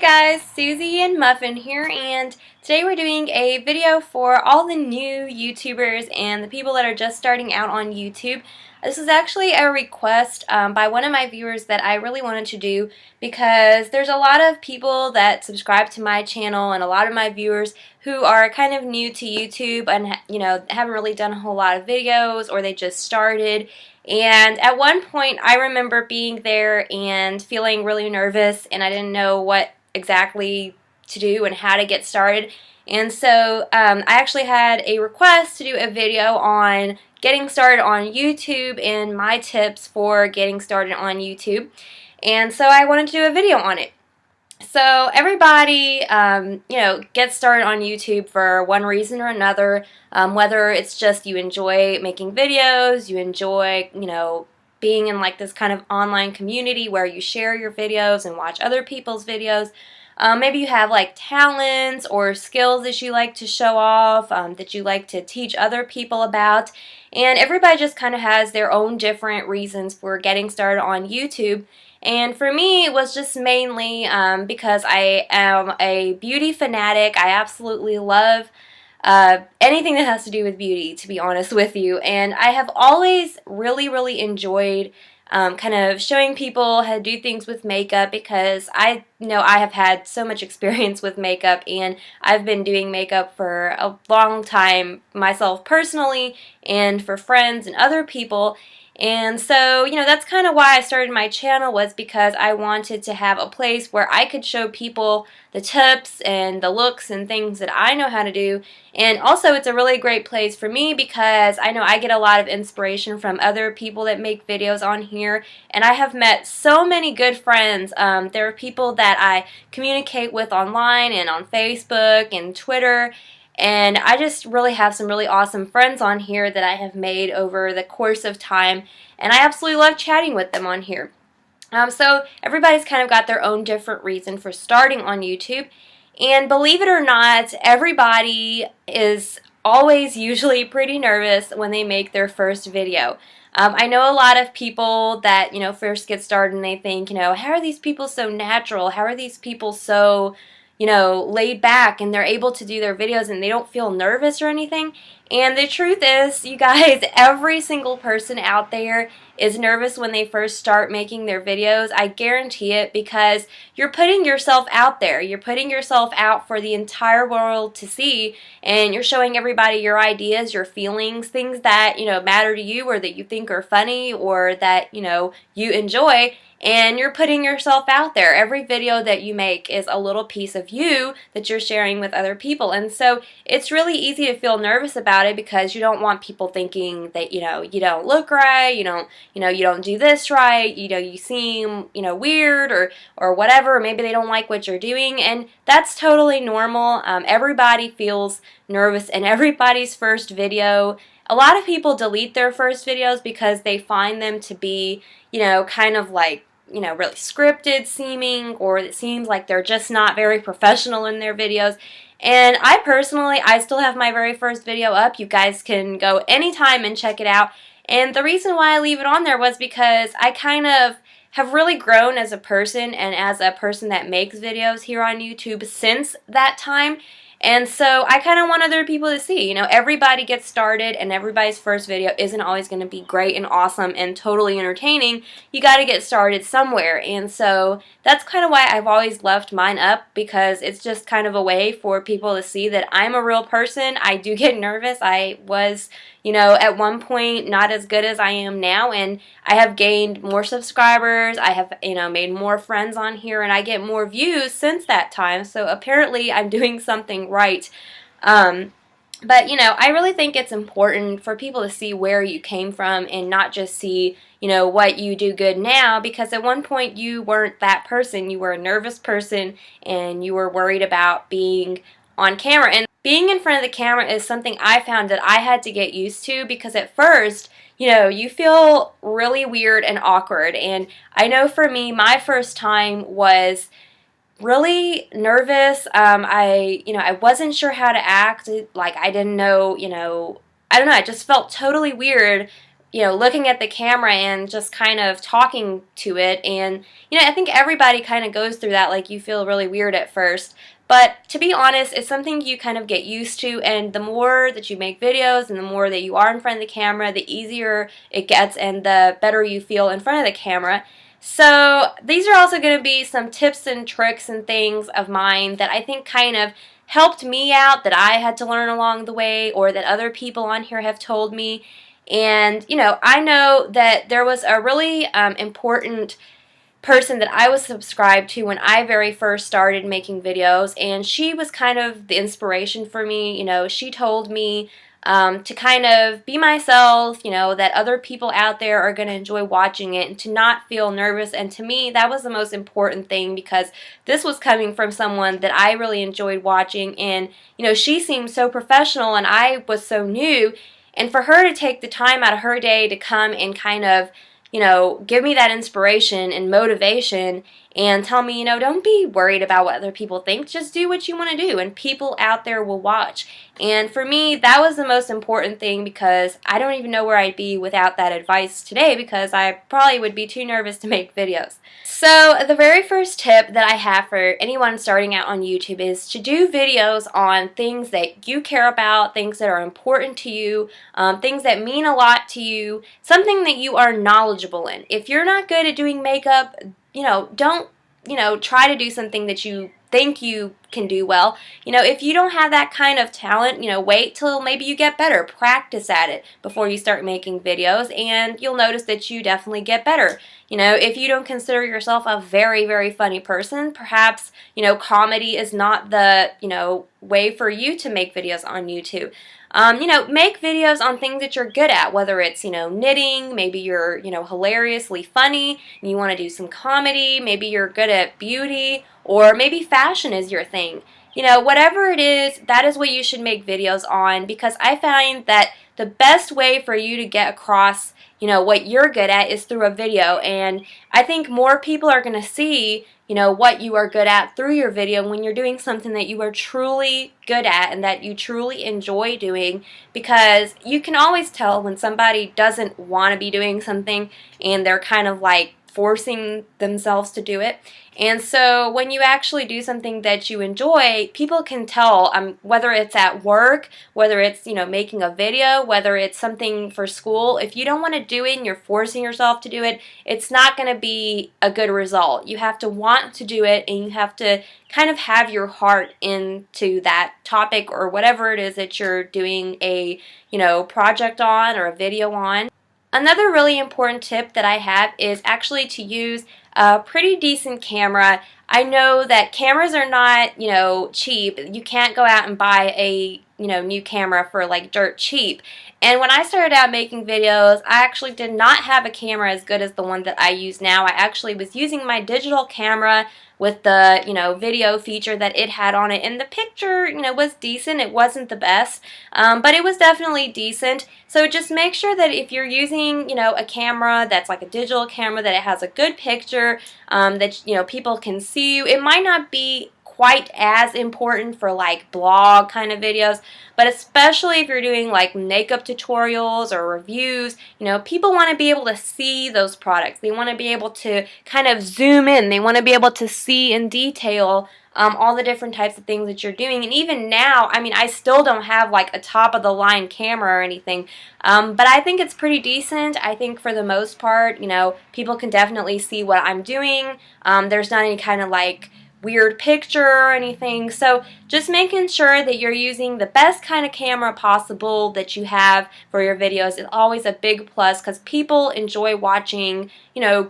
guys, Susie and Muffin here, and today we're doing a video for all the new YouTubers and the people that are just starting out on YouTube. This is actually a request by one of my viewers that I really wanted to do because there's a lot of people that subscribe to my channel and a lot of my viewers who are kind of new to YouTube and haven't really done a whole lot of videos, or they just started. And at one point I remember being there and feeling really nervous, and I didn't know what exactly to do and how to get started. And so I actually had a request to do a video on getting started on YouTube and my tips for getting started on YouTube. And so I wanted to do a video on it. So everybody, gets started on YouTube for one reason or another, whether it's just you enjoy making videos, you enjoy, being in like this kind of online community where you share your videos and watch other people's videos. Maybe you have like talents or skills that you like to show off, that you like to teach other people about. And everybody just kind of has their own different reasons for getting started on YouTube. And for me, it was just mainly because I am a beauty fanatic. I absolutely love anything that has to do with beauty, to be honest with you. And I have always really enjoyed kind of showing people how to do things with makeup, because I know I have had so much experience with makeup, and I've been doing makeup for a long time myself personally and for friends and other people. And so, that's kind of why I started my channel, was because I wanted to have a place where I could show people the tips and the looks and things that I know how to do. And also, it's a really great place for me because I know I get a lot of inspiration from other people that make videos on here. And I have met so many good friends. There are people that I communicate with online and on Facebook and Twitter. And I just really have some really awesome friends on here that I have made over the course of time, and I absolutely love chatting with them on here. So everybody's kind of got their own different reason for starting on YouTube, and believe it or not, everybody is always usually pretty nervous when they make their first video. I know a lot of people that, first get started and they think, how are these people so natural? How are these people so laid back, and they're able to do their videos and they don't feel nervous or anything? And the truth is, you guys, every single person out there is nervous when they first start making their videos. I guarantee it, because you're putting yourself out there. You're putting yourself out for the entire world to see, and you're showing everybody your ideas, your feelings, things that, matter to you, or that you think are funny, or that, you enjoy. And you're putting yourself out there. Every video that you make is a little piece of you that you're sharing with other people. And so it's really easy to feel nervous about it, because you don't want people thinking that, you don't look right, you don't do this right, you seem, weird or whatever, or maybe they don't like what you're doing. And that's totally normal. Everybody feels nervous in everybody's first video. A lot of people delete their first videos because they find them to be, kind of like, really scripted seeming, or it seems like they're just not very professional in their videos. And I still have my very first video up. You guys can go anytime and check it out. And the reason why I leave it on there was because I kind of have really grown as a person and as a person that makes videos here on YouTube since that time. And so I kind of want other people to see, everybody gets started, and everybody's first video isn't always going to be great and awesome and totally entertaining. You got to get started somewhere. And so that's kind of why I've always left mine up, because it's just kind of a way for people to see that I'm a real person. I do get nervous. I was, at one point not as good as I am now, and I have gained more subscribers. I have, made more friends on here, and I get more views since that time. So apparently I'm doing something right. But I really think it's important for people to see where you came from, and not just see, what you do good now, because at one point you weren't that person. You were a nervous person, and you were worried about being on camera. And being in front of the camera is something I found that I had to get used to, because at first, you feel really weird and awkward. And I know for me, my first time was really nervous. I wasn't sure how to act. Like, I didn't know, I don't know, I just felt totally weird looking at the camera and just kind of talking to it. And, I think everybody kind of goes through that, like you feel really weird at first. But to be honest, it's something you kind of get used to, and the more that you make videos and the more that you are in front of the camera, the easier it gets and the better you feel in front of the camera. So these are also going to be some tips and tricks and things of mine that I think kind of helped me out, that I had to learn along the way, or that other people on here have told me. And, I know that there was a really important person that I was subscribed to when I very first started making videos, and she was kind of the inspiration for me. She told me to kind of be myself, that other people out there are going to enjoy watching it and to not feel nervous. And to me, that was the most important thing, because this was coming from someone that I really enjoyed watching, and, she seemed so professional and I was so new. And for her to take the time out of her day to come and kind of, give me that inspiration and motivation and tell me, don't be worried about what other people think. Just do what you want to do, and people out there will watch. And for me, that was the most important thing, because I don't even know where I'd be without that advice today, because I probably would be too nervous to make videos. So the very first tip that I have for anyone starting out on YouTube is to do videos on things that you care about, things that are important to you, things that mean a lot to you, something that you are knowledgeable in. If you're not good at doing makeup, don't, try to do something that you think you can do well. If you don't have that kind of talent, wait till maybe you get better. Practice at it before you start making videos, and you'll notice that you definitely get better. If you don't consider yourself a very, very funny person, perhaps, comedy is not the, way for you to make videos on YouTube. Make videos on things that you're good at, whether it's, knitting, maybe you're, hilariously funny and you want to do some comedy, maybe you're good at beauty, or maybe fashion is your thing. Whatever it is, that is what you should make videos on, because I find that the best way for you to get across, what you're good at is through a video. And I think more people are going to see, what you are good at through your video when you're doing something that you are truly good at and that you truly enjoy doing, because you can always tell when somebody doesn't want to be doing something and they're kind of like forcing themselves to do it. And so when you actually do something that you enjoy, people can tell, whether it's at work, whether it's, making a video, whether it's something for school. If you don't want to do it and you're forcing yourself to do it, it's not going to be a good result. You have to want to do it, and you have to kind of have your heart into that topic or whatever it is that you're doing a, project on or a video on. Another really important tip that I have is actually to use a pretty decent camera. I know that cameras are not, cheap. You can't go out and buy a, new camera for like dirt cheap. And when I started out making videos, I actually did not have a camera as good as the one that I use now. I actually was using my digital camera with the, video feature that it had on it. And the picture, was decent. It wasn't the best, but it was definitely decent. So just make sure that if you're using, a camera that's like a digital camera, that it has a good picture, that, people can see you. It might not be quite as important for like blog kind of videos, but especially if you're doing like makeup tutorials or reviews, people want to be able to see those products. They want to be able to kind of zoom in. They want to be able to see in detail all the different types of things that you're doing. And even now, I still don't have like a top of the line camera or anything, but I think it's pretty decent. I think for the most part, people can definitely see what I'm doing. There's not any kind of like weird picture or anything. So just making sure that you're using the best kind of camera possible that you have for your videos is always a big plus, because people enjoy watching,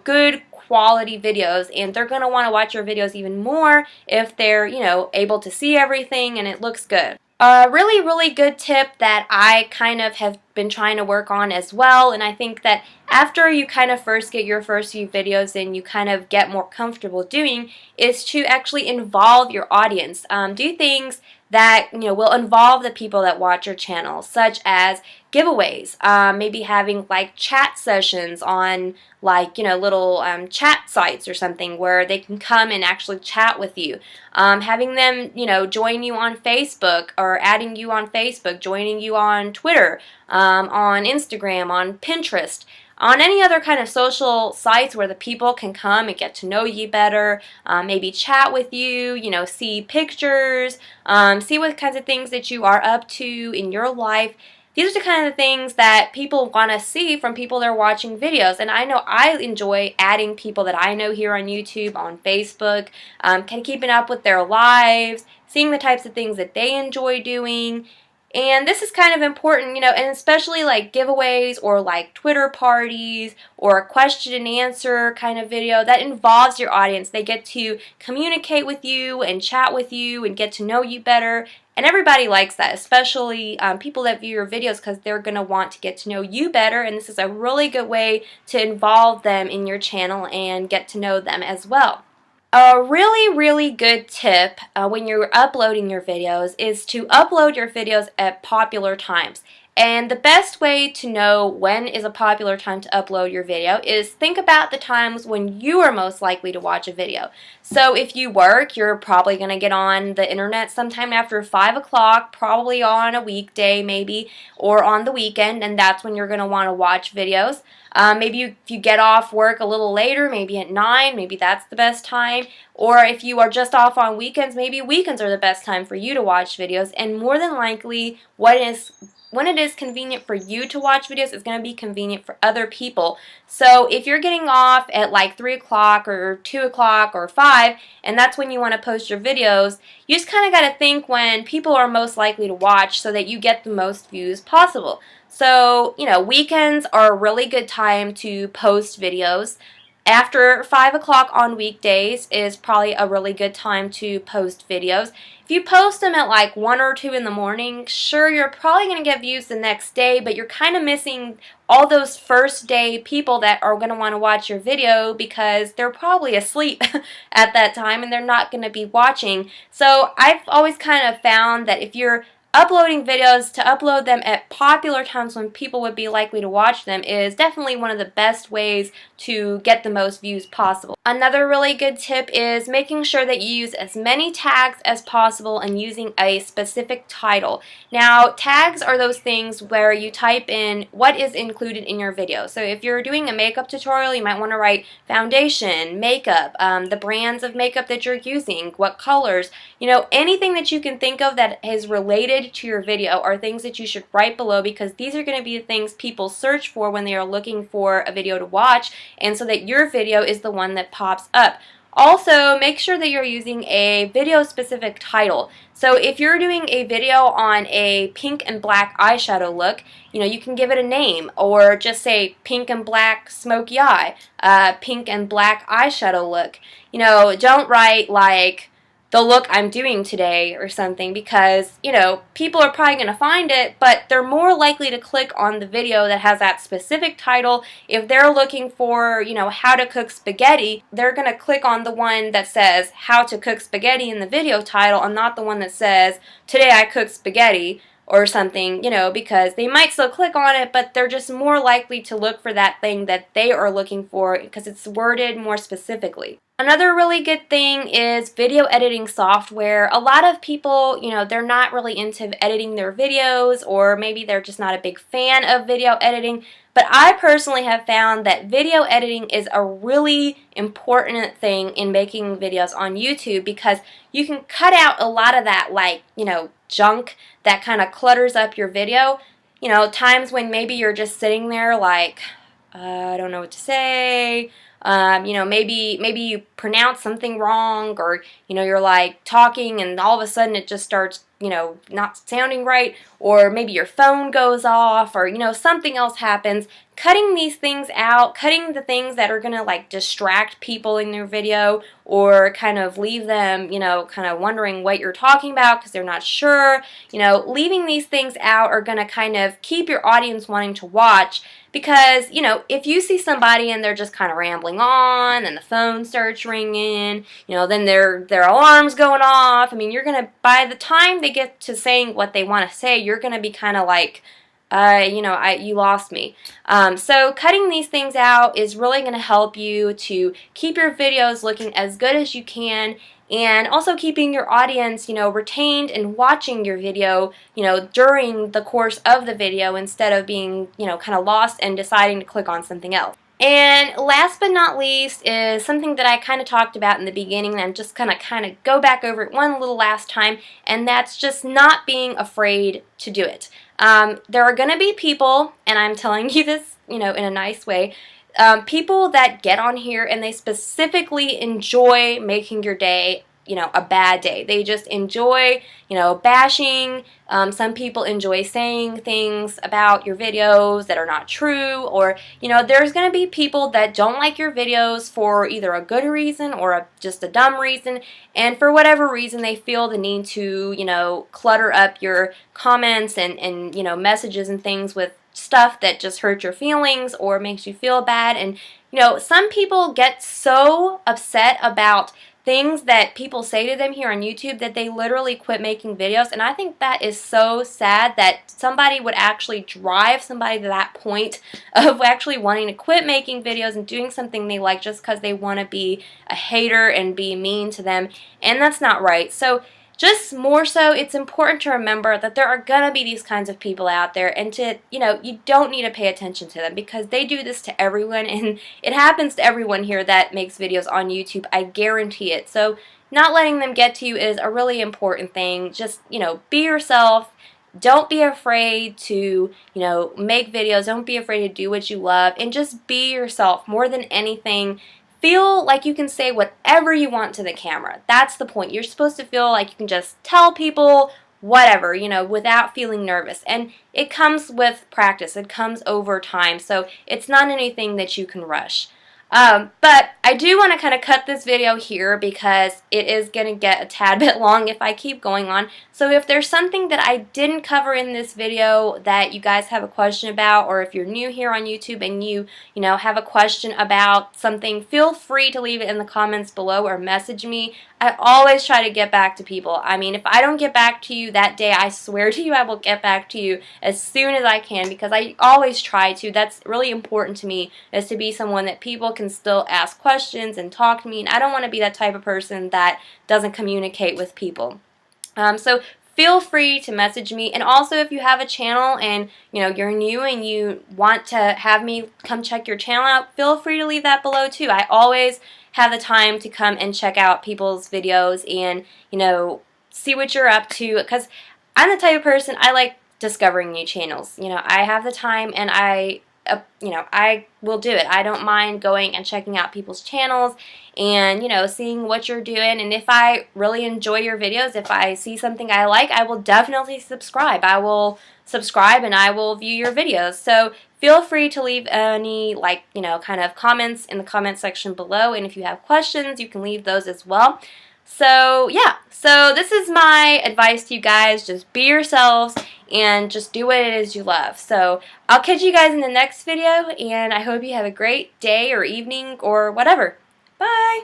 good quality videos, and they're going to want to watch your videos even more if they're, able to see everything and it looks good. A really, really good tip that I kind of have been trying to work on as well, and I think that after you kind of first get your first few videos and you kind of get more comfortable doing, is to actually involve your audience. Do things that will involve the people that watch your channel, such as giveaways, maybe having like chat sessions on like little chat sites or something where they can come and actually chat with you, having them join you on Facebook, or adding you on Facebook, joining you on Twitter, on Instagram, on Pinterest, on any other kind of social sites where the people can come and get to know you better, maybe chat with you, see pictures, see what kinds of things that you are up to in your life. These are the kind of things that people want to see from people that are watching videos. And I know I enjoy adding people that I know here on YouTube, on Facebook, kind of keeping up with their lives, seeing the types of things that they enjoy doing. And this is kind of important, and especially like giveaways or like Twitter parties or a question and answer kind of video that involves your audience. They get to communicate with you and chat with you and get to know you better. And everybody likes that, especially people that view your videos, because they're going to want to get to know you better. And this is a really good way to involve them in your channel and get to know them as well. A really, really good tip when you're uploading your videos is to upload your videos at popular times. And the best way to know when is a popular time to upload your video is think about the times when you are most likely to watch a video. So if you work, you're probably going to get on the internet sometime after 5 o'clock, probably on a weekday maybe, or on the weekend, and that's when you're going to want to watch videos. Maybe if you get off work a little later, maybe at 9, maybe that's the best time. Or if you are just off on weekends, maybe weekends are the best time for you to watch videos. And more than likely, when it is convenient for you to watch videos, it's going to be convenient for other people. So if you're getting off at like 3 o'clock or 2 o'clock or 5, and that's when you want to post your videos, you just kind of got to think when people are most likely to watch so that you get the most views possible. So, weekends are a really good time to post videos. After 5 o'clock on weekdays is probably a really good time to post videos. If you post them at like 1 or 2 in the morning, sure, you're probably going to get views the next day, but you're kind of missing all those first day people that are going to want to watch your video because they're probably asleep at that time and they're not going to be watching. So I've always kind of found that if you're uploading videos, to upload them at popular times when people would be likely to watch them is definitely one of the best ways to get the most views possible. Another really good tip is making sure that you use as many tags as possible and using a specific title. Now, tags are those things where you type in what is included in your video. So if you're doing a makeup tutorial, you might want to write foundation, makeup, the brands of makeup that you're using, what colors, anything that you can think of that is related to your video are things that you should write below, because these are going to be the things people search for when they are looking for a video to watch, and so that your video is the one that pops up. Also, make sure that you're using a video specific title. So if you're doing a video on a pink and black eyeshadow look, you can give it a name, or just say pink and black smoky eye, pink and black eyeshadow look. Don't write like the look I'm doing today or something, because, people are probably going to find it, but they're more likely to click on the video that has that specific title. If they're looking for, how to cook spaghetti, they're going to click on the one that says how to cook spaghetti in the video title and not the one that says today I cooked spaghetti or something, because they might still click on it, but they're just more likely to look for that thing that they are looking for because it's worded more specifically. Another really good thing is video editing software. A lot of people, they're not really into editing their videos, or maybe they're just not a big fan of video editing. But I personally have found that video editing is a really important thing in making videos on YouTube, because you can cut out a lot of that, junk that kind of clutters up your video. Times when maybe you're just sitting there like, I don't know what to say. Maybe you pronounce something wrong, or, you're like talking and all of a sudden it just starts, not sounding right, or maybe your phone goes off, or, something else happens. cutting these things out, cutting the things that are going to like distract people in their video or kind of leave them, you know, kind of wondering what you're talking about because they're not sure, you know, leaving these things out are going to kind of keep your audience wanting to watch. Because, you know, if you see somebody and they're just kind of rambling on and the phone starts ringing, you know, then their alarm's going off. I mean, you're going to, by the time they get to saying what they want to say, you're going to be kind of like, you know, you lost me. So cutting these things out is really going to help you to keep your videos looking as good as you can, and also keeping your audience, you know, retained and watching your video, you know, during the course of the video instead of being, you know, kind of lost and deciding to click on something else. And last but not least is something that I kind of talked about in the beginning, and I'm just going to kind of go back over it one little last time, and that's just not being afraid to do it. There are going to be people, and I'm telling you this, you know, in a nice way, people that get on here and they specifically enjoy making your day, you know, a bad day. They just enjoy, you know, bashing. Some people enjoy saying things about your videos that are not true, or, you know, there's going to be people that don't like your videos for either a good reason or just a dumb reason, and for whatever reason they feel the need to, you know, clutter up your comments and you know, messages and things with stuff that just hurts your feelings or makes you feel bad. And, you know, some people get so upset about things that people say to them here on YouTube that they literally quit making videos, and I think that is so sad that somebody would actually drive somebody to that point of actually wanting to quit making videos and doing something they like just because they want to be a hater and be mean to them, and that's not right. So just more so, it's important to remember that there are going to be these kinds of people out there, and to, you know, you don't need to pay attention to them because they do this to everyone, and it happens to everyone here that makes videos on YouTube, I guarantee it. So not letting them get to you is a really important thing. Just, you know, be yourself. Don't be afraid to, you know, make videos. Don't be afraid to do what you love, and just be yourself more than anything. Feel like you can say whatever you want to the camera. That's the point. You're supposed to feel like you can just tell people whatever, you know, without feeling nervous. And it comes with practice. It comes over time. So it's not anything that you can rush. But I do want to kind of cut this video here because it is going to get a tad bit long if I keep going on. So if there's something that I didn't cover in this video that you guys have a question about, or if you're new here on YouTube and you know, have a question about something, feel free to leave it in the comments below or message me. I always try to get back to people. I mean, if I don't get back to you that day, I swear to you I will get back to you as soon as I can, because I always try to. That's really important to me, is to be someone that people can still ask questions and talk to me, and I don't want to be that type of person that doesn't communicate with people. So feel free to message me, and also if you have a channel and, you know, you're new and you want to have me come check your channel out, feel free to leave that below too. I always have the time to come and check out people's videos and, you know, see what you're up to, because I'm the type of person, I like discovering new channels. You know, I have the time, and you know, I will do it. I don't mind going and checking out people's channels and, you know, seeing what you're doing. And if I really enjoy your videos, if I see something I like, I will definitely subscribe. I will subscribe and I will view your videos. So feel free to leave any, like, you know, kind of comments in the comment section below. And if you have questions, you can leave those as well. So yeah, so this is my advice to you guys. Just be yourselves and just do what it is you love. So I'll catch you guys in the next video, and I hope you have a great day or evening or whatever. Bye!